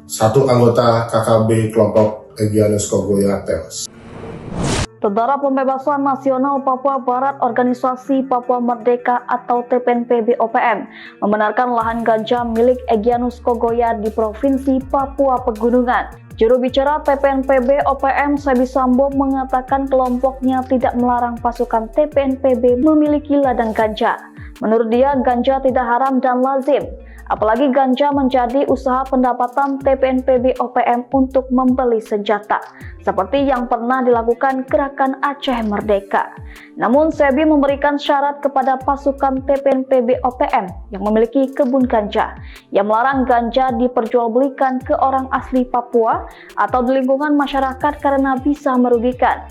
Satu anggota KKB kelompok Egyanus Kogoya tewas. Tentara Pembebasan Nasional Papua Barat Organisasi Papua Merdeka atau TPNPB OPM membenarkan lahan ganja milik Egyanus Kogoya di Provinsi Papua Pegunungan. Juru bicara TPNPB OPM Sebi Sambo mengatakan kelompoknya tidak melarang pasukan TPNPB memiliki ladang ganja. Menurut dia, ganja tidak haram dan lazim. Apalagi ganja menjadi usaha pendapatan TPNPB OPM untuk membeli senjata, seperti yang pernah dilakukan Gerakan Aceh Merdeka. Namun Sebi memberikan syarat kepada pasukan TPNPB OPM yang memiliki kebun ganja, yang melarang ganja diperjualbelikan ke orang asli Papua atau di lingkungan masyarakat karena bisa merugikan.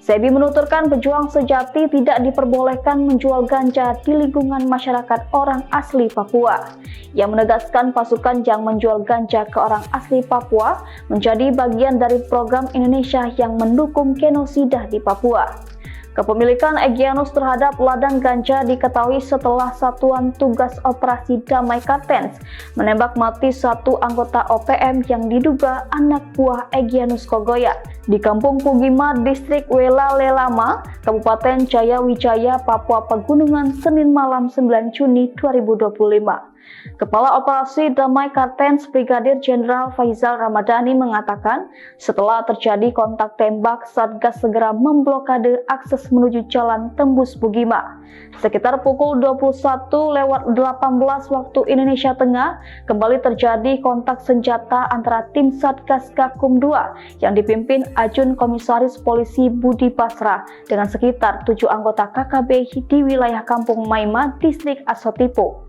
Sebi menuturkan pejuang sejati tidak diperbolehkan menjual ganja di lingkungan masyarakat orang asli Papua. Ia menegaskan pasukan yang menjual ganja ke orang asli Papua menjadi bagian dari program Indonesia yang mendukung genosida di Papua. Kepemilikan Egyanus terhadap ladang ganja diketahui setelah Satuan Tugas Operasi Damai Kartens menembak mati satu anggota OPM yang diduga anak buah Egyanus Kogoya di Kampung Pugima, Distrik Welalelama, Kabupaten Jayawijaya, Papua Pegunungan, Senin malam 9 Juni 2025. Kepala Operasi Damai Kartens Brigadir Jenderal Faizal Ramadhani mengatakan setelah terjadi kontak tembak, Satgas segera memblokade akses menuju jalan tembus Pugima. Sekitar pukul 21:18 waktu Indonesia Tengah, kembali terjadi kontak senjata antara tim Satgas Gakum 2 yang dipimpin Ajun Komisaris Polisi Budi Basra dengan sekitar 7 anggota KKB di wilayah Kampung Maima, Distrik Asotipo.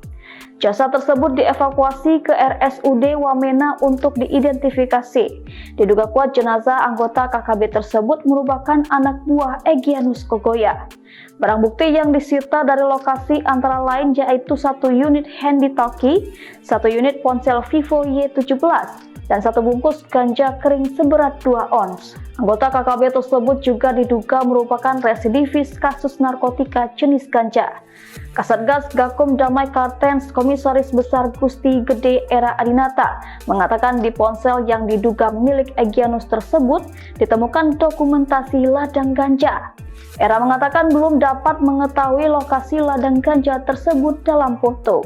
Jasad tersebut dievakuasi ke RSUD Wamena untuk diidentifikasi. Diduga kuat jenazah anggota KKB tersebut merupakan anak buah Egyanus Kogoya. Barang bukti yang disita dari lokasi antara lain yaitu 1 unit handy-talkie, 1 unit ponsel Vivo Y17, dan 1 bungkus ganja kering seberat 2 ons. Anggota KKB tersebut juga diduga merupakan residivis kasus narkotika jenis ganja. Kasatgas Gakum Damai Kartens Komisaris Besar Gusti Gede Era Adinata mengatakan di ponsel yang diduga milik Egyanus tersebut ditemukan dokumentasi ladang ganja. Era mengatakan belum dapat mengetahui lokasi ladang ganja tersebut dalam foto.